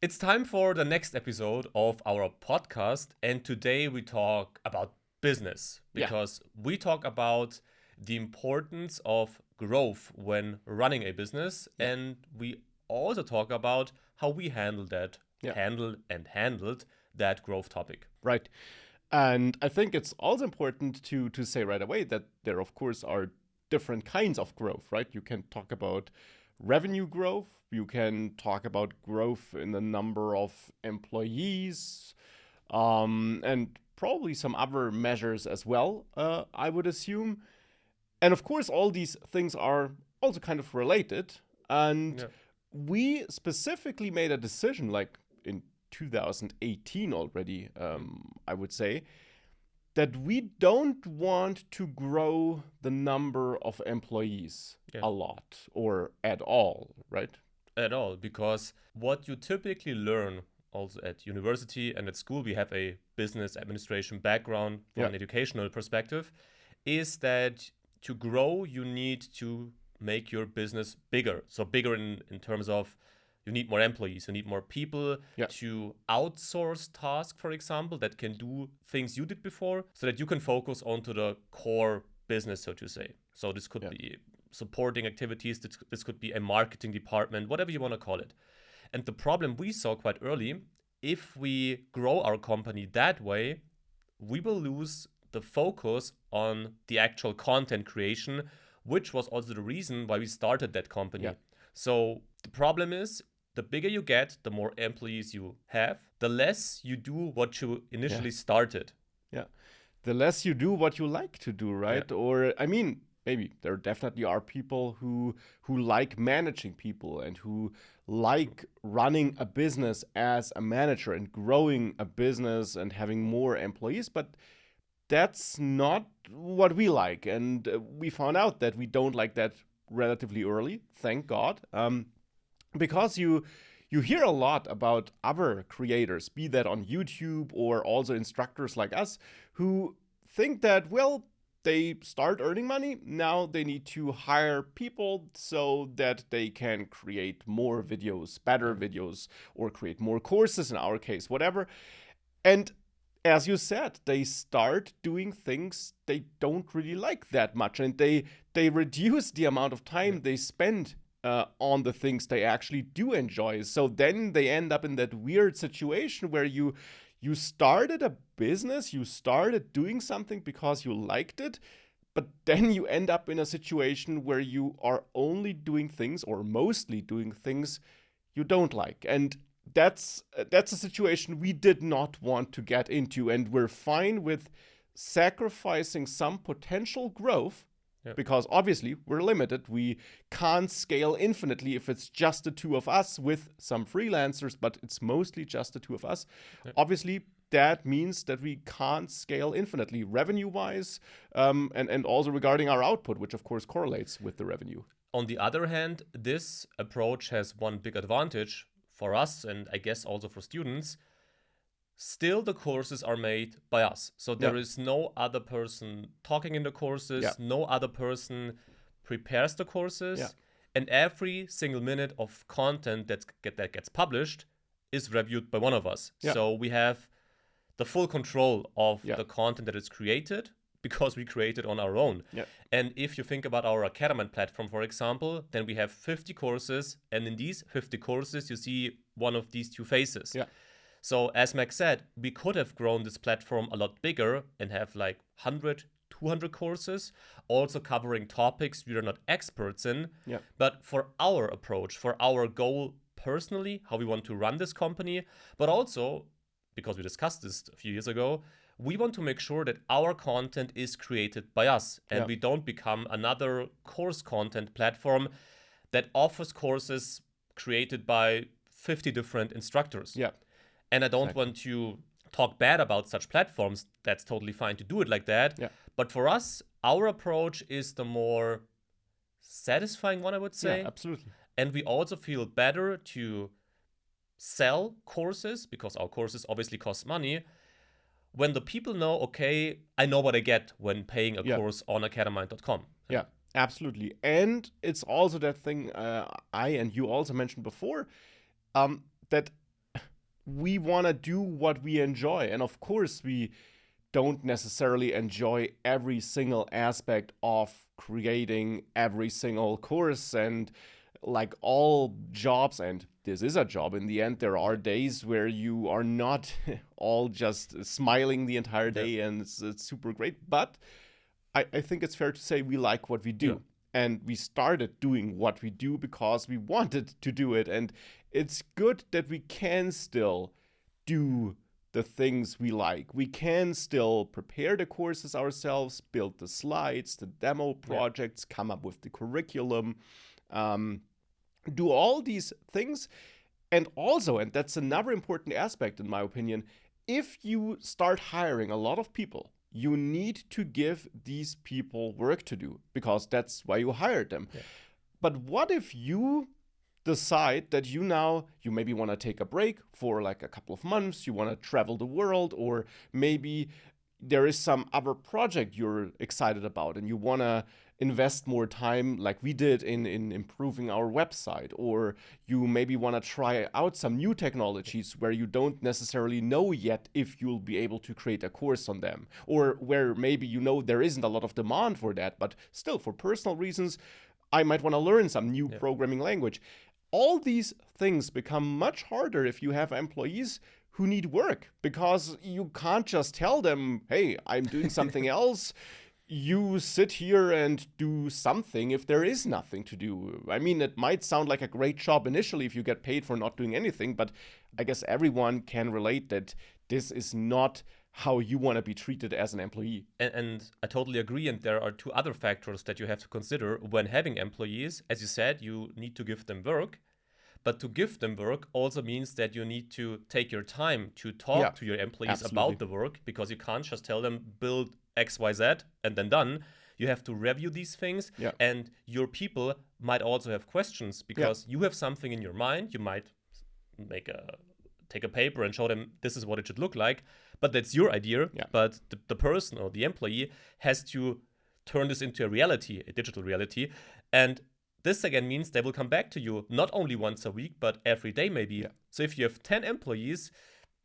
It's time for the next episode of our podcast, and today we talk about business Yeah, because we talk about the importance of growth when running a business, yeah, and we also talk about how we yeah, handled that growth topic. right. And I think it's also important to say right away that there, of course, are different kinds of growth, right? You can talk about revenue growth, you can talk about growth in the number of employees, and probably some other measures as well, I would assume. And of course, all these things are also kind of related. And Yeah. we specifically made a decision, like in 2018 already, Mm. I would say, that we don't want to grow the number of employees Yeah. a lot or at all, right? At all, because what you typically learn also at university and at school, we have a business administration background from Yeah, an educational perspective, is that to grow, you need to make your business bigger. So, bigger in terms of you need more employees, you need more people yeah, to outsource tasks, for example, that can do things you did before so that you can focus onto the core business, so to say. So, this could yeah, be supporting activities, this could be a marketing department, whatever you want to call it. And the problem we saw quite early, if we grow our company that way, we will lose the focus on the actual content creation, which was also the reason why we started that yeah, company. So the problem is, the bigger you get, the more employees you have, the less you do what you yeah, initially started. yeah. The less you do what you like to do, Yeah. right? Or I mean, maybe there definitely are people who like managing people and who like running a business as a manager and growing a business and having more employees, but that's not what we like. And we found out that we don't like that relatively early, thank God. Because you hear a lot about other creators, be that on YouTube or also instructors like us, who think that, well, they start earning money, now they need to hire people so that they can create more videos, better Mhm. videos, or create more courses in our case, whatever. And as you said, they start doing things they don't really like that much, and they reduce the amount of Yeah. time they spend on the things they actually do enjoy. So then they end up in that weird situation where you started a business, you started doing something because you liked it, but then you end up in a situation where you are only doing things or mostly doing things you don't like. And that's a situation we did not want to get into, and we're fine with sacrificing some potential growth Yeah. because obviously we're limited. We can't scale infinitely if it's just the two of us with some freelancers, but it's mostly just the two of us. Yeah. Obviously, that means that we can't scale infinitely revenue wise, and also regarding our output, which of course correlates with the revenue. On the other hand, this approach has one big advantage for us, and I guess also for students. Still, the courses are made by us. So Yeah, there is no other person talking in the yeah, courses, no other person prepares the yeah, courses, and every single minute of content that gets published is reviewed by one of us. yeah, So we have the full control of yeah, the content that is created because we create it on our own. yeah, And if you think about our Academy platform, for example, then we have 50 courses, and in these 50 courses, you see one of these two faces. yeah, So, as Max said, we could have grown this platform a lot bigger and have like 100, 200 courses, also covering topics we are not experts in. yeah, But for our approach, for our goal personally, how we want to run this company, but also because we discussed this a few years ago, we want to make sure that our content is created by us and yeah, we don't become another course content platform that offers courses created by 50 different instructors. yeah, And I don't exactly. want to talk bad about such platforms. That's totally fine to do it like that. Yeah, But for us, our approach is the more satisfying one, I would yeah, say. absolutely. And we also feel better to sell courses because our courses obviously cost money. When the people know, okay, I know what I get when paying a Yeah, course on academind.com. yeah, absolutely. And it's also that thing I and you also mentioned before, that we want to do what we enjoy. And of course, we don't necessarily enjoy every single aspect of creating every single course. And like all jobs, and this is a job, in the end, there are days where you are not all just smiling the entire day and it's super great. But I think it's fair to say we like what we do. Yeah. And we started doing what we do because we wanted to do it. And it's good that we can still do the things we like. We can still prepare the courses ourselves, build the slides, the demo projects, come up with the curriculum, do all these things. And also, and that's another important aspect in my opinion, if you start hiring a lot of people, you need to give these people work to do, because that's why you hired them. Yeah. But what if you decide that you maybe want to take a break for like a couple of months, you want to travel the world, or maybe there is some other project you're excited about and you want to invest more time, like we did, in improving our website, or you maybe want to try out some new technologies where you don't necessarily know yet if you'll be able to create a course on them, or where maybe there isn't a lot of demand for that, but still for personal reasons I might want to learn some new programming language. All these things become much harder if you have employees who need work, because you can't just tell them, hey, I'm doing something else. You sit here and do something if there is nothing to do. I mean, it might sound like a great job initially if you get paid for not doing anything, but I guess everyone can relate that this is not how you want to be treated as an employee. And I totally agree. And there are two other factors that you have to consider when having employees. As you said, you need to give them work. But to give them work also means that you need to take your time to talk to your employees about the work, because you can't just tell them build X, Y, Z and then done. You have to review these things, and your people might also have questions, because you have something in your mind. You might take a paper and show them this is what it should look like, but that's your idea. But the person or the employee has to turn this into a reality, a digital reality. And this again means they will come back to you not only once a week, but every day maybe. So if you have 10 employees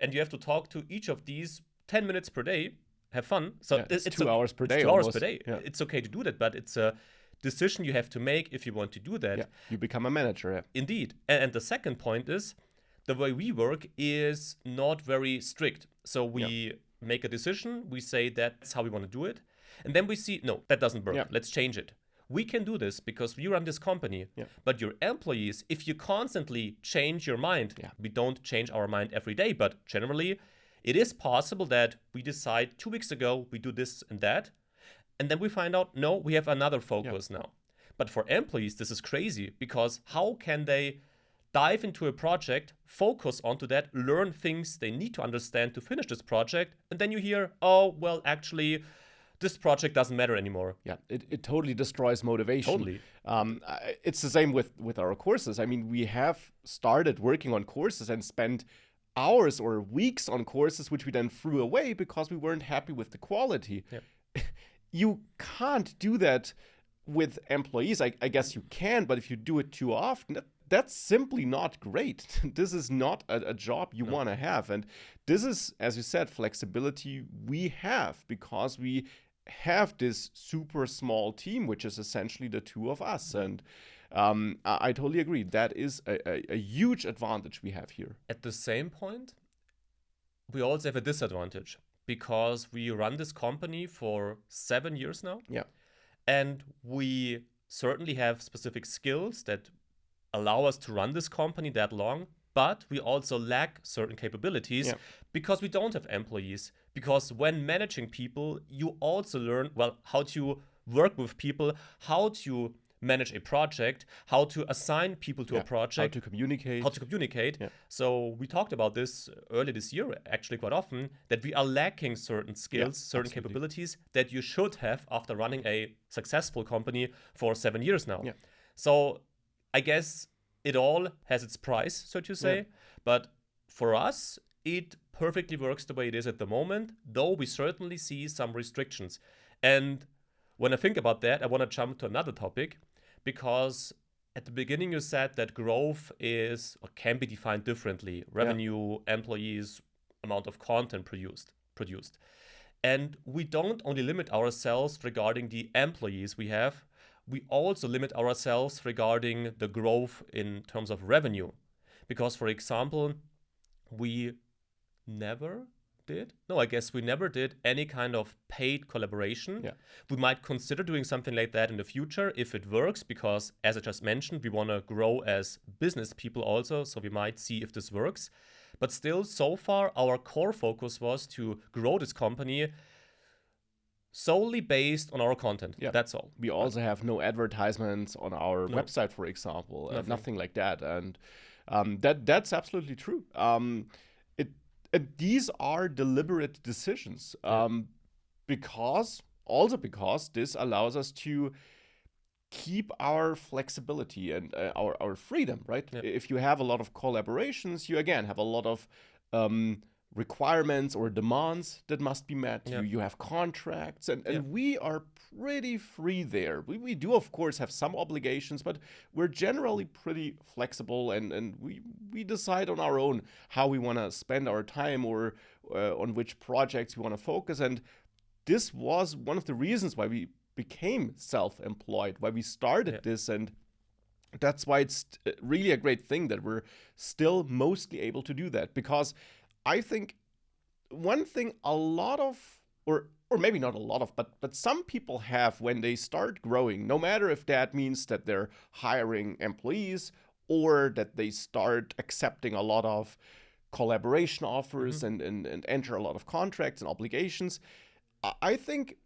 and you have to talk to each of these 10 minutes per day, have fun. So it's 2 hours per day. It's 2 hours per day. It's okay to do that, but it's a decision you have to make if you want to do that. You become a manager. Indeed. And the second point is, the way we work is not very strict. So we make a decision, we say that's how we want to do it, and then we see, no, that doesn't work. Let's change it. We can do this because we run this company. But your employees, if you constantly change your mind, we don't change our mind every day, but generally it is possible that we decide 2 weeks ago we do this and that, and then we find out, no, we have another focus now. But for employees, this is crazy, because how can they dive into a project, focus onto that, learn things they need to understand to finish this project, and then you hear, oh, well, actually, this project doesn't matter anymore. It totally destroys motivation. Totally. It's the same with our courses. I mean, we have started working on courses and spent hours or weeks on courses, which we then threw away because we weren't happy with the quality. You can't do that with employees. I guess you can, but if you do it too often, that's simply not great. This is not a job you want to have. And this is, as you said, flexibility we have because we have this super small team, which is essentially the two of us. And I totally agree. That is a huge advantage we have here. At the same point, we also have a disadvantage because we run this company for 7 years now. And we certainly have specific skills that allow us to run this company that long, but we also lack certain capabilities because we don't have employees. Because when managing people, you also learn, well, how to work with people, how to manage a project, how to assign people to a project, how to communicate. So we talked about this earlier this year, actually quite often, that we are lacking certain skills, certain capabilities that you should have after running a successful company for 7 years now. So I guess it all has its price, so to say, but for us, it perfectly works the way it is at the moment, though we certainly see some restrictions. And when I think about that, I want to jump to another topic, because At the beginning, you said that growth is or can be defined differently: revenue, employees, amount of content produced. And we don't only limit ourselves regarding the employees we have, we also limit ourselves regarding the growth in terms of revenue. Because, for example, we never did. No, I guess we never did any kind of paid collaboration. Yeah. We might consider doing something like that in the future if it works, because as I just mentioned, we want to grow as business people also, so we might see if this works. But still, so far, our core focus was to grow this company solely based on our content. Yeah. That's all. We also have no advertisements on our No. website, for example, Nothing. like that. And that's absolutely true. These are deliberate decisions because this allows us to keep our flexibility and our freedom, right? Yeah. If you have a lot of collaborations, you again have a lot of requirements or demands that must be met. Yeah. You have contracts, and Yeah. we are pretty free there. We do, of course, have some obligations, but we're generally pretty flexible, and we decide on our own how we want to spend our time or on which projects we want to focus. And this was one of the reasons why we became self-employed, why we started this, and that's why it's really a great thing that we're still mostly able to do that. Because I think one thing a lot of, or maybe not a lot of, but some people have when they start growing, no matter if that means that they're hiring employees or that they start accepting a lot of collaboration offers and enter a lot of contracts and obligations, I think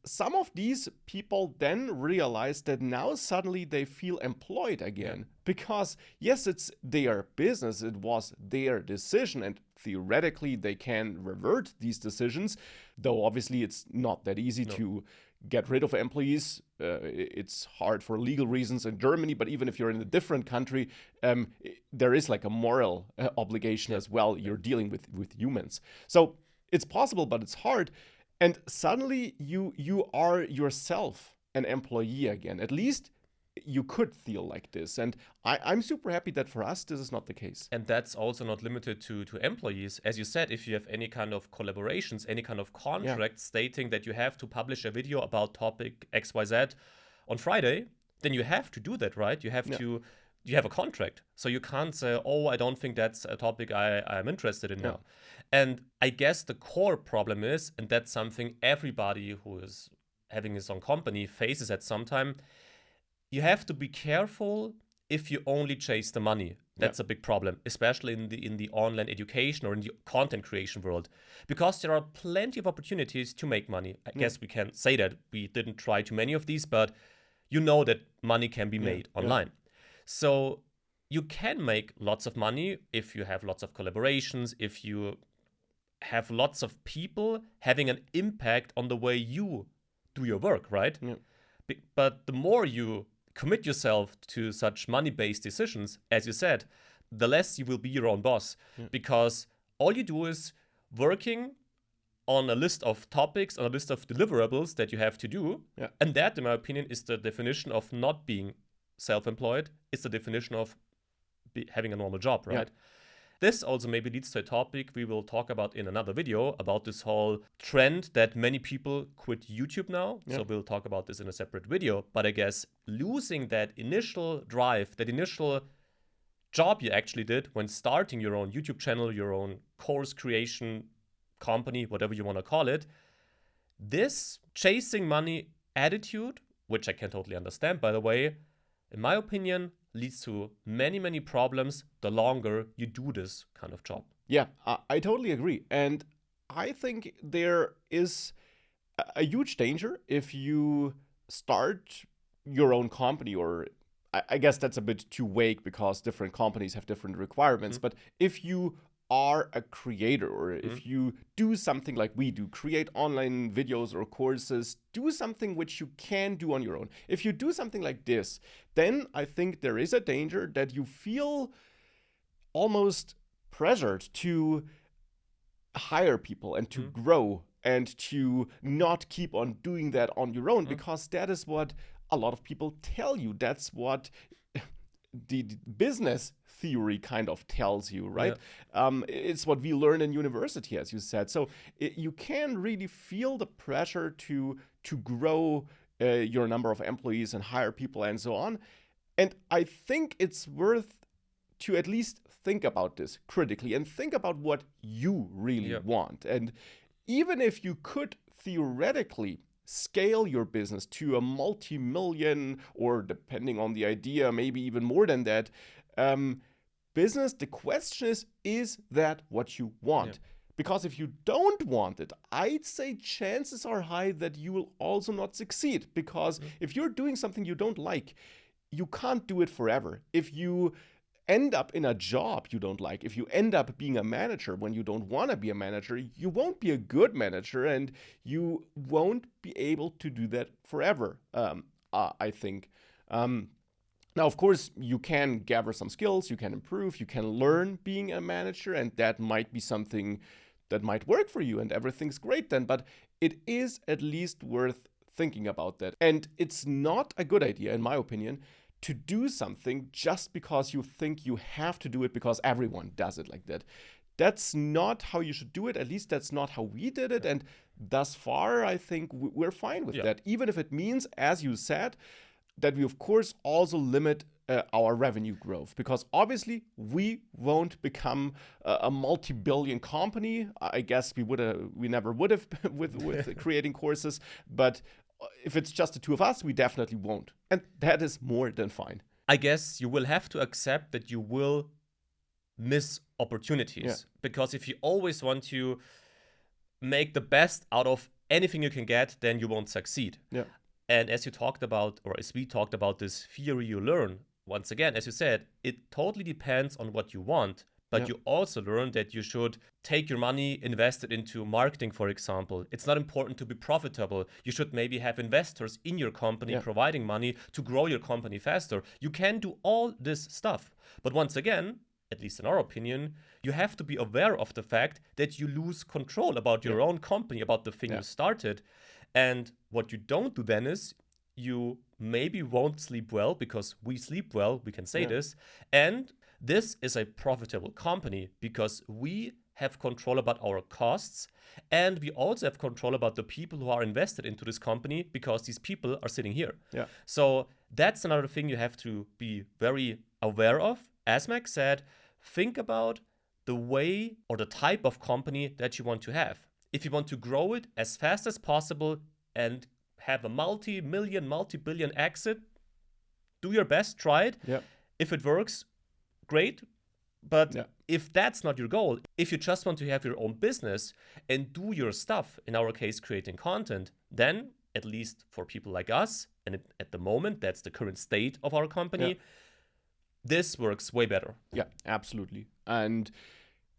some of these people then realize that now suddenly they feel employed again, because yes, it's their business, it was their decision, and theoretically they can revert these decisions, though obviously it's not that easy to get rid of employees. It's hard for legal reasons in Germany, but even if you're in a different country, there is like a moral obligation as well. You're dealing with humans, so it's possible, but it's hard. And suddenly you are yourself an employee again. At least you could feel like this. And I'm super happy that for us, this is not the case. And that's also not limited to employees. As you said, if you have any kind of collaborations, any kind of contract stating that you have to publish a video about topic XYZ on Friday, then you have to do that, right? You have to. You have a contract. So you can't say, oh, I don't think that's a topic I'm interested in now. And I guess the core problem is, and that's something everybody who is having his own company faces at some time, you have to be careful if you only chase the money. That's a big problem, especially in the online education or in the content creation world, because there are plenty of opportunities to make money. I guess we can say that. We didn't try too many of these, but you know that money can be made online. So you can make lots of money if you have lots of collaborations, if you have lots of people having an impact on the way you do your work, right? But the more you commit yourself to such money-based decisions, as you said, the less you will be your own boss, because all you do is working on a list of topics, on a list of deliverables that you have to do. And that, in my opinion, is the definition of not being self-employed. It's the definition of having a normal job, right? This also maybe leads to a topic we will talk about in another video, about this whole trend that many people quit YouTube now. So we'll talk about this in a separate video. But I guess losing that initial drive, that initial job you actually did when starting your own YouTube channel, your own course creation company, whatever you want to call it, this chasing money attitude, which I can totally understand, by the way, in my opinion, leads to many, many problems the longer you do this kind of job. Yeah, I totally agree. And I think there is a huge danger if you start your own company, or I guess that's a bit too vague because different companies have different requirements. But if you are a creator, or if you do something like we do, create online videos or courses, do something which you can do on your own. If you do something like this, then I think there is a danger that you feel almost pressured to hire people and to grow and to not keep on doing that on your own, because that is what a lot of people tell you. That's what the business theory kind of tells you, right? Yeah. It's what we learn in university, as you said. So you can really feel the pressure to grow your number of employees and hire people and so on. And I think it's worth to at least think about this critically and think about what you really want. And even if you could theoretically scale your business to a multi-million, or depending on the idea, maybe even more than that, business, the question is that what you want? Because if you don't want it, I'd say chances are high that you will also not succeed. Because if you're doing something you don't like, you can't do it forever. If you end up in a job you don't like, if you end up being a manager when you don't want to be a manager, you won't be a good manager, and you won't be able to do that forever, I think. Now, of course, you can gather some skills, you can improve, you can learn being a manager, and that might be something that might work for you, and everything's great then. But it is at least worth thinking about that. And it's not a good idea, in my opinion, to do something just because you think you have to do it because everyone does it like that. That's not how you should do it. At least that's not how we did it. And thus far, I think we're fine with that. Even if it means, as you said, that we, of course, also limit our revenue growth. Because obviously, we won't become a multi-billion company. I guess we never would have with creating courses. But if it's just the two of us, we definitely won't. And that is more than fine. I guess you will have to accept that you will miss opportunities. Because if you always want to make the best out of anything you can get, then you won't succeed. And as you talked about, or as we talked about, this theory you learn, once again, as you said, it totally depends on what you want. But you also learn that you should take your money, invest it into marketing, for example. It's not important to be profitable. You should maybe have investors in your company providing money to grow your company faster. You can do all this stuff. But once again, at least in our opinion, you have to be aware of the fact that you lose control about your own company, about the thing you started. And what you don't do then is you maybe won't sleep well, because we sleep well, we can say this. And this is a profitable company because we have control about our costs, and we also have control about the people who are invested into this company, because these people are sitting here. So that's another thing you have to be very aware of. As Max said, think about the way or the type of company that you want to have. If you want to grow it as fast as possible and have a multi-million, multi-billion exit, do your best, try it. If it works, great. But if that's not your goal, if you just want to have your own business and do your stuff, in our case, creating content, then at least for people like us, and at the moment, that's the current state of our company, this works way better. Yeah, absolutely. And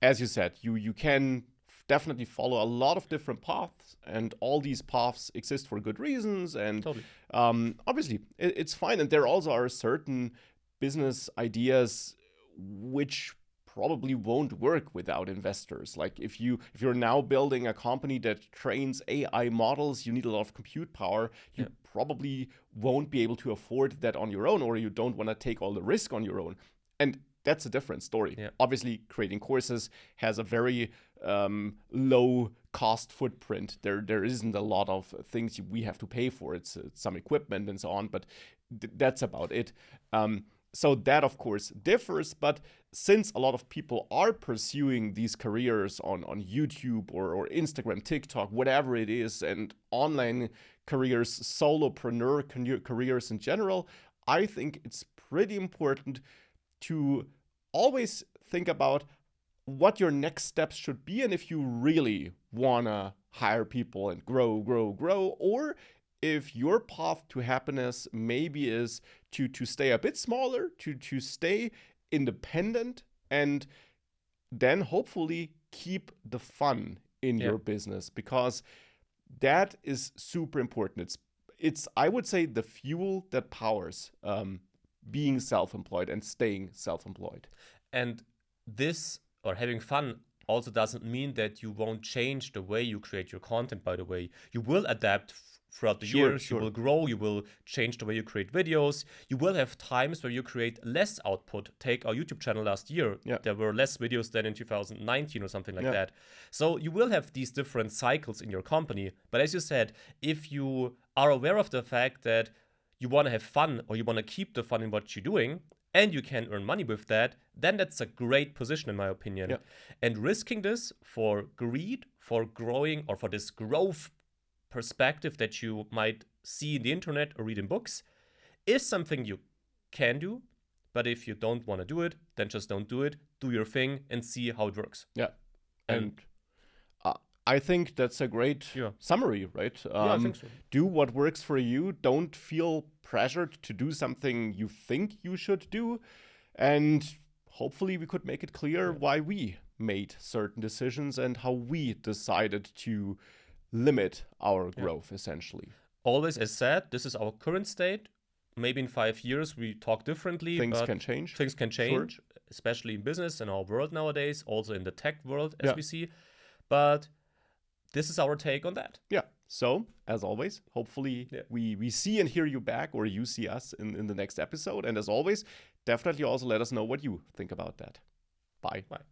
as you said, you can definitely follow a lot of different paths, and all these paths exist for good reasons. And obviously, it's fine. And there also are certain business ideas which probably won't work without investors. Like if you're now building a company that trains AI models, you need a lot of compute power. You probably won't be able to afford that on your own, or you don't want to take all the risk on your own. And that's a different story. Obviously, creating courses has a very low cost footprint. There isn't a lot of things we have to pay for. It's some equipment and so on, but that's about it. So that, of course, differs. But since a lot of people are pursuing these careers on YouTube or Instagram, TikTok, whatever it is, and online careers, solopreneur careers in general, I think it's pretty important to always think about what your next steps should be, and if you really want to hire people and grow, or if your path to happiness maybe is to stay a bit smaller, to stay independent, and then hopefully keep the fun in your business, because that is super important. It's I would say the fuel that powers being self-employed and staying self-employed. And this, or having fun, also doesn't mean that you won't change the way you create your content, by the way. You will adapt throughout the years, you will grow, you will change the way you create videos. You will have times where you create less output. Take our YouTube channel last year. Yeah. There were less videos than in 2019 or something like that. So you will have these different cycles in your company. But as you said, if you are aware of the fact that you want to have fun or you want to keep the fun in what you're doing, and you can earn money with that, then that's a great position in my opinion. Yeah. And risking this for greed, for growing, or for this growth perspective that you might see in the internet or read in books is something you can do. But if you don't want to do it, then just don't do it. Do your thing and see how it works. Yeah. And I think that's a great summary, right? I think so. Do what works for you. Don't feel pressured to do something you think you should do. And hopefully we could make it clear why we made certain decisions and how we decided to limit our growth, essentially. Always, as said, this is our current state. Maybe in 5 years we talk differently. Things can change. Things can change, especially in business and our world nowadays, also in the tech world, as we see. But this is our take on that. Yeah. So, as always, hopefully we see and hear you back, or you see us in the next episode. And as always, definitely also let us know what you think about that. Bye. Bye.